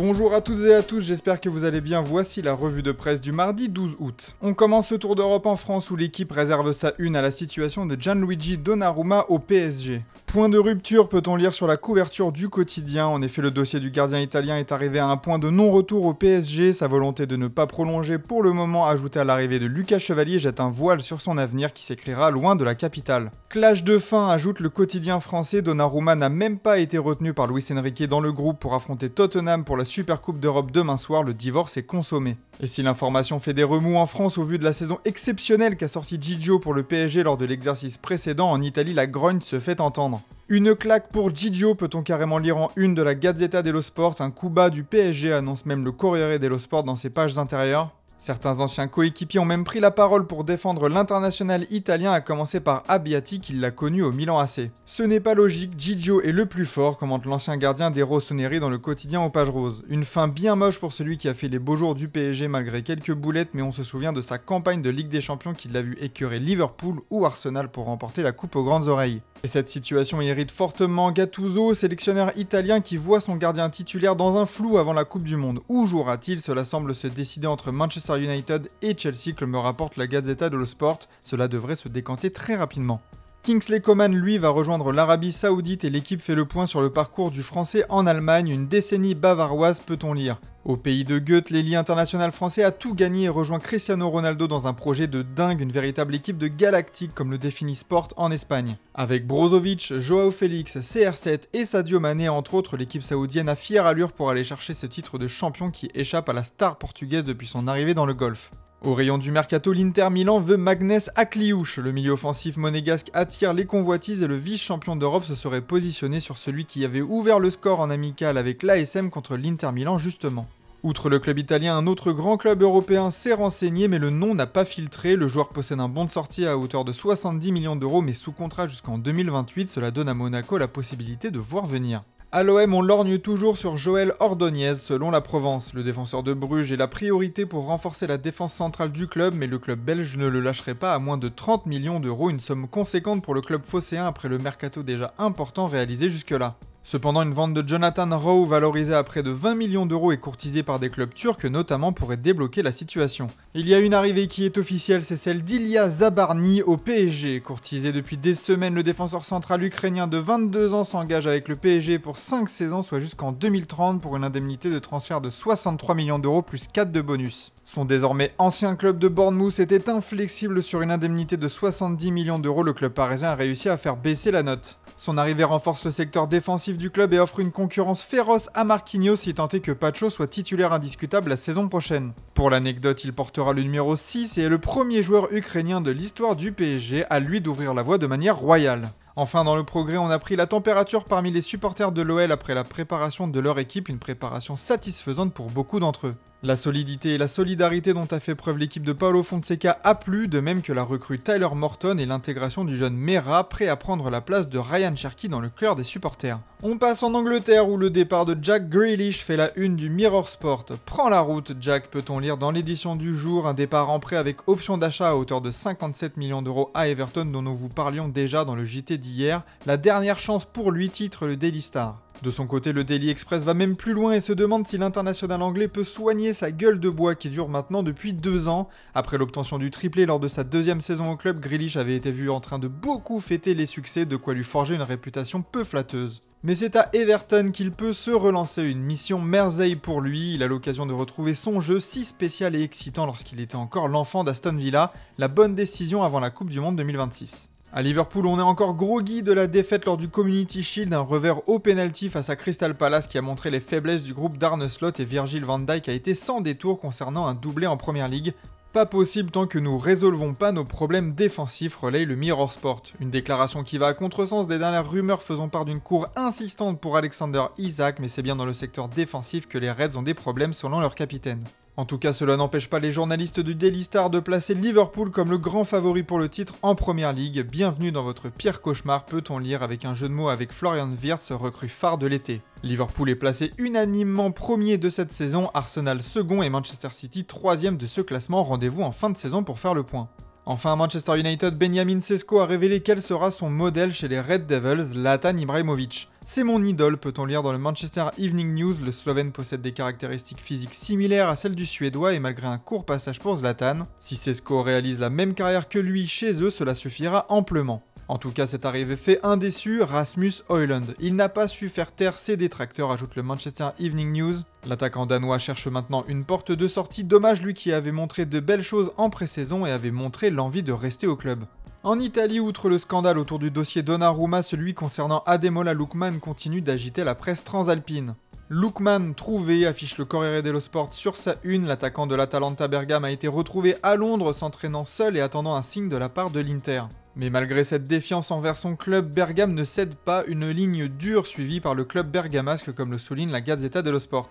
Bonjour à toutes et à tous, j'espère que vous allez bien. Voici la revue de presse du mardi 12 août. On commence le Tour d'Europe en France où l'équipe réserve sa une à la situation de Gianluigi Donnarumma au PSG. Point de rupture peut-on lire sur la couverture du quotidien. En effet, le dossier du gardien italien est arrivé à un point de non-retour au PSG. Sa volonté de ne pas prolonger pour le moment, ajoutée à l'arrivée de Lucas Chevalier, jette un voile sur son avenir qui s'écrira loin de la capitale. Clash de fin, ajoute le quotidien français. Donnarumma n'a même pas été retenu par Luis Enrique dans le groupe pour affronter Tottenham pour la Supercoupe d'Europe demain soir. Le divorce est consommé. Et si l'information fait des remous en France au vu de la saison exceptionnelle qu'a sorti Gigio pour le PSG lors de l'exercice précédent, en Italie la grogne se fait entendre. Une claque pour Gigio, peut-on carrément lire en une de la Gazzetta dello Sport. Un coup bas du PSG, annonce même le Corriere dello Sport dans ses pages intérieures. Certains anciens coéquipiers ont même pris la parole pour défendre l'international italien, à commencer par Abbiati qui l'a connu au Milan AC. Ce n'est pas logique, Gigio est le plus fort, commente l'ancien gardien des Rossoneri dans le quotidien aux pages roses. Une fin bien moche pour celui qui a fait les beaux jours du PSG malgré quelques boulettes, mais on se souvient de sa campagne de Ligue des Champions qui l'a vu écœurer Liverpool ou Arsenal pour remporter la coupe aux grandes oreilles. Et cette situation irrite fortement Gattuso, sélectionneur italien qui voit son gardien titulaire dans un flou avant la Coupe du Monde. Où jouera-t-il? Cela semble se décider entre Manchester United et Chelsea, comme me rapporte la Gazzetta dello Sport. Cela devrait se décanter très rapidement. Kingsley Coman, lui, va rejoindre l'Arabie Saoudite et l'équipe fait le point sur le parcours du Français en Allemagne, une décennie bavaroise peut-on lire. Au pays de Goethe, l'ailier international français a tout gagné et rejoint Cristiano Ronaldo dans un projet de dingue, une véritable équipe de galactique comme le définit Sport en Espagne. Avec Brozovic, Joao Félix, CR7 et Sadio Mané entre autres, l'équipe saoudienne a fière allure pour aller chercher ce titre de champion qui échappe à la star portugaise depuis son arrivée dans le Golfe. Au rayon du mercato, l'Inter Milan veut Magnès Akliouche. Le milieu offensif monégasque attire les convoitises et le vice-champion d'Europe se serait positionné sur celui qui avait ouvert le score en amical avec l'ASM contre l'Inter Milan justement. Outre le club italien, un autre grand club européen s'est renseigné mais le nom n'a pas filtré. Le joueur possède un bon de sortie à hauteur de 70 millions d'euros mais sous contrat jusqu'en 2028. Cela donne à Monaco la possibilité de voir venir. À l'OM, on lorgne toujours sur Joël Ordóñez, selon la Provence. Le défenseur de Bruges est la priorité pour renforcer la défense centrale du club, mais le club belge ne le lâcherait pas à moins de 30 millions d'euros, une somme conséquente pour le club phocéen après le mercato déjà important réalisé jusque-là. Cependant, une vente de Jonathan Rowe valorisée à près de 20 millions d'euros et courtisée par des clubs turcs notamment pourrait débloquer la situation. Il y a une arrivée qui est officielle, c'est celle d'Ilya Zabarny au PSG. Courtisé depuis des semaines, le défenseur central ukrainien de 22 ans s'engage avec le PSG pour 5 saisons, soit jusqu'en 2030 pour une indemnité de transfert de 63 millions d'euros plus 4 de bonus. Son désormais ancien club de Bournemouth était inflexible sur une indemnité de 70 millions d'euros, le club parisien a réussi à faire baisser la note. Son arrivée renforce le secteur défensif du club et offre une concurrence féroce à Marquinhos si tant est que Pacho soit titulaire indiscutable la saison prochaine. Pour l'anecdote, il portera le numéro 6 et est le premier joueur ukrainien de l'histoire du PSG à lui d'ouvrir la voie de manière royale. Enfin, dans le progrès, on a pris la température parmi les supporters de l'OL après la préparation de leur équipe, une préparation satisfaisante pour beaucoup d'entre eux. La solidité et la solidarité dont a fait preuve l'équipe de Paulo Fonseca a plu, de même que la recrue Tyler Morton et l'intégration du jeune Mera, prêt à prendre la place de Ryan Cherky dans le cœur des supporters. On passe en Angleterre où le départ de Jack Grealish fait la une du Mirror Sport. Prends la route, Jack, peut-on lire dans l'édition du jour, un départ en prêt avec option d'achat à hauteur de 57 millions d'euros à Everton dont nous vous parlions déjà dans le JT d'hier. La dernière chance pour lui, titre le Daily Star. De son côté, le Daily Express va même plus loin et se demande si l'international anglais peut soigner sa gueule de bois qui dure maintenant depuis 2 ans. Après l'obtention du triplé lors de sa deuxième saison au club, Grealish avait été vu en train de beaucoup fêter les succès, de quoi lui forger une réputation peu flatteuse. Mais c'est à Everton qu'il peut se relancer, une mission merveille pour lui. Il a l'occasion de retrouver son jeu si spécial et excitant lorsqu'il était encore l'enfant d'Aston Villa, la bonne décision avant la Coupe du Monde 2026. À Liverpool, on est encore groggy de la défaite lors du Community Shield, un revers au pénalty face à Crystal Palace qui a montré les faiblesses du groupe d'Arne Slot et Virgil van Dijk a été sans détour concernant un doublé en Première Ligue. Pas possible tant que nous résolvons pas nos problèmes défensifs, relaye le Mirror Sport. Une déclaration qui va à contresens des dernières rumeurs faisant part d'une cour insistante pour Alexander Isak, mais c'est bien dans le secteur défensif que les Reds ont des problèmes selon leur capitaine. En tout cas, cela n'empêche pas les journalistes du Daily Star de placer Liverpool comme le grand favori pour le titre en Première Ligue. Bienvenue dans votre pire cauchemar, peut-on lire avec un jeu de mots avec Florian Wirtz, recrue phare de l'été. Liverpool est placé unanimement premier de cette saison, Arsenal second et Manchester City troisième de ce classement. Rendez-vous en fin de saison pour faire le point. Enfin, à Manchester United, Benjamin Sesko a révélé quel sera son modèle chez les Red Devils, Zlatan Ibrahimovic. C'est mon idole, peut-on lire dans le Manchester Evening News. Le Slovène possède des caractéristiques physiques similaires à celles du Suédois et malgré un court passage pour Zlatan, si Šeško réalise la même carrière que lui chez eux, cela suffira amplement. En tout cas, cette arrivée fait un déçu, Rasmus Højlund. Il n'a pas su faire taire ses détracteurs, ajoute le Manchester Evening News. L'attaquant danois cherche maintenant une porte de sortie, dommage lui qui avait montré de belles choses en pré-saison et avait montré l'envie de rester au club. En Italie, outre le scandale autour du dossier Donnarumma, celui concernant Ademola Lookman continue d'agiter la presse transalpine. Lookman trouvé, affiche le Corriere dello Sport sur sa une, l'attaquant de l'Atalanta Bergame a été retrouvé à Londres s'entraînant seul et attendant un signe de la part de l'Inter. Mais malgré cette défiance envers son club, Bergame ne cède pas, une ligne dure suivie par le club bergamasque comme le souligne la Gazzetta dello Sport.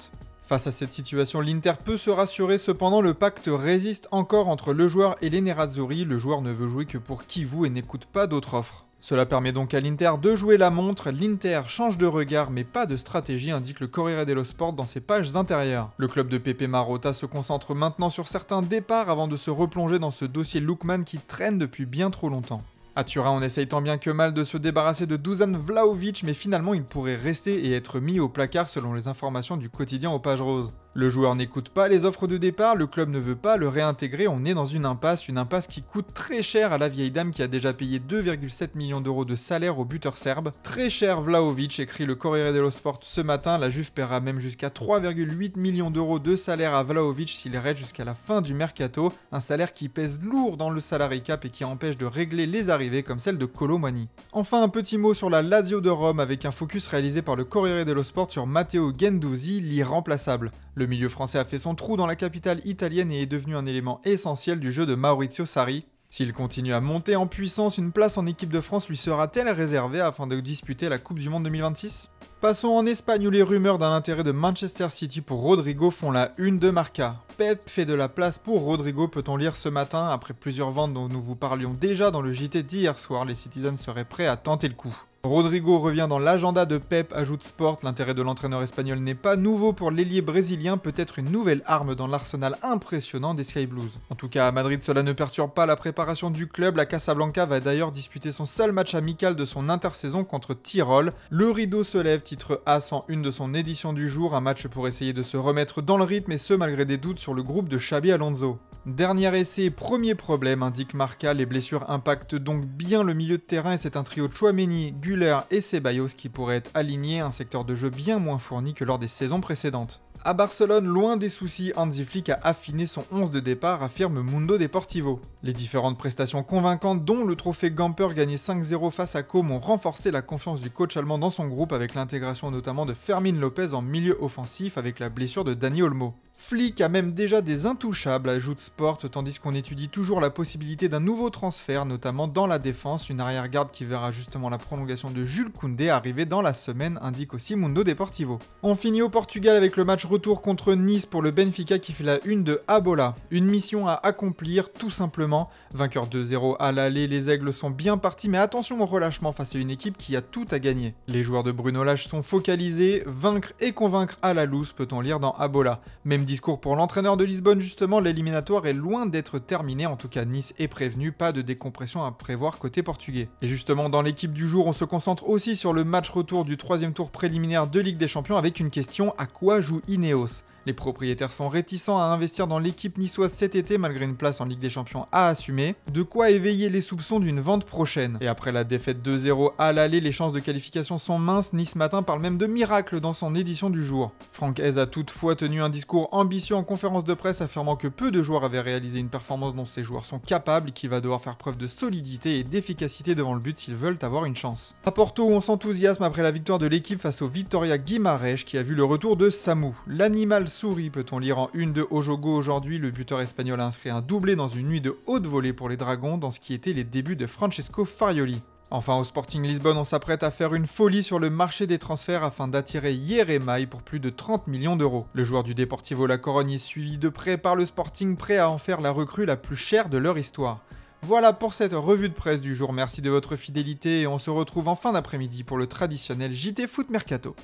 Face à cette situation, l'Inter peut se rassurer, cependant le pacte résiste encore entre le joueur et les Nerazzurri, le joueur ne veut jouer que pour Kivu et n'écoute pas d'autres offres. Cela permet donc à l'Inter de jouer la montre, l'Inter change de regard mais pas de stratégie, indique le Corriere dello Sport dans ses pages intérieures. Le club de Pepe Marotta se concentre maintenant sur certains départs avant de se replonger dans ce dossier Lookman qui traîne depuis bien trop longtemps. À Turin, on essaye tant bien que mal de se débarrasser de Dusan Vlahovic, mais finalement il pourrait rester et être mis au placard selon les informations du quotidien aux pages roses. Le joueur n'écoute pas les offres de départ, le club ne veut pas le réintégrer, on est dans une impasse qui coûte très cher à la vieille dame qui a déjà payé 2,7 millions d'euros de salaire au buteur serbe. Très cher Vlahovic, écrit le Corriere dello Sport ce matin, la Juve paiera même jusqu'à 3,8 millions d'euros de salaire à Vlahovic s'il reste jusqu'à la fin du mercato, un salaire qui pèse lourd dans le salary cap et qui empêche de régler les arrivées comme celle de Kolo Muani. Enfin un petit mot sur la Lazio de Rome avec un focus réalisé par le Corriere dello Sport sur Matteo Guendouzi, l'irremplaçable. Le milieu français a fait son trou dans la capitale italienne et est devenu un élément essentiel du jeu de Maurizio Sarri. S'il continue à monter en puissance, une place en équipe de France lui sera-t-elle réservée afin de disputer la Coupe du Monde 2026 ? Passons en Espagne où les rumeurs d'un intérêt de Manchester City pour Rodrigo font la une de Marca. Pep fait de la place pour Rodrigo, peut-on lire ce matin. Après plusieurs ventes dont nous vous parlions déjà dans le JT d'hier soir, les Citizens seraient prêts à tenter le coup. Rodrigo revient dans l'agenda de Pep, ajoute Sport. L'intérêt de l'entraîneur espagnol n'est pas nouveau pour l'ailier brésilien, peut-être une nouvelle arme dans l'arsenal impressionnant des Sky Blues. En tout cas, à Madrid, cela ne perturbe pas la préparation du club. La Casablanca va d'ailleurs disputer son seul match amical de son intersaison contre Tirol. Le rideau se lève, titre As en une de son édition du jour, un match pour essayer de se remettre dans le rythme et ce malgré des doutes sur le groupe de Xabi Alonso. Dernier essai, premier problème, indique Marca, les blessures impactent donc bien le milieu de terrain et c'est un trio Tchouaméni, Güler et Ceballos qui pourrait être aligné, un secteur de jeu bien moins fourni que lors des saisons précédentes. À Barcelone, loin des soucis, Hansi Flick a affiné son 11 de départ, affirme Mundo Deportivo. Les différentes prestations convaincantes, dont le trophée Gamper gagné 5-0 face à Com, ont renforcé la confiance du coach allemand dans son groupe avec l'intégration notamment de Fermin Lopez en milieu offensif avec la blessure de Dani Olmo. Flick a même déjà des intouchables, ajoute Sport, tandis qu'on étudie toujours la possibilité d'un nouveau transfert, notamment dans la défense, une arrière-garde qui verra justement la prolongation de Jules Koundé arriver dans la semaine, indique aussi Mundo Deportivo. On finit au Portugal avec le match retour contre Nice pour le Benfica qui fait la une de Abola. Une mission à accomplir tout simplement. Vainqueur 2-0 à l'aller, les Aigles sont bien partis, mais attention au relâchement face à une équipe qui a tout à gagner. Les joueurs de Bruno Lage sont focalisés, vaincre et convaincre à la loose, peut-on lire dans Abola. Même discours pour l'entraîneur de Lisbonne, justement, l'éliminatoire est loin d'être terminé, en tout cas Nice est prévenu, pas de décompression à prévoir côté portugais. Et justement, dans l'équipe du jour, on se concentre aussi sur le match retour du troisième tour préliminaire de Ligue des Champions avec une question, à quoi joue Ineos ? Les propriétaires sont réticents à investir dans l'équipe niçoise cet été malgré une place en Ligue des Champions à assumer, de quoi éveiller les soupçons d'une vente prochaine. Et après la défaite 2-0 à l'aller, les chances de qualification sont minces, Nice Matin parle même de miracle dans son édition du jour. Franck Hez a toutefois tenu un discours ambitieux en conférence de presse affirmant que peu de joueurs avaient réalisé une performance dont ces joueurs sont capables et qu'il va devoir faire preuve de solidité et d'efficacité devant le but s'ils veulent avoir une chance. À Porto, on s'enthousiasme après la victoire de l'équipe face au Vitória Guimarães qui a vu le retour de Samu. L'animal souris, peut-on lire en une de Ojogo aujourd'hui, le buteur espagnol a inscrit un doublé dans une nuit de haute volée pour les Dragons dans ce qui était les débuts de Francesco Farioli. Enfin, au Sporting Lisbonne, on s'apprête à faire une folie sur le marché des transferts afin d'attirer Yeremay pour plus de 30 millions d'euros. Le joueur du Deportivo La Corogne est suivi de près par le Sporting, prêt à en faire la recrue la plus chère de leur histoire. Voilà pour cette revue de presse du jour, merci de votre fidélité et on se retrouve en fin d'après-midi pour le traditionnel JT Foot Mercato.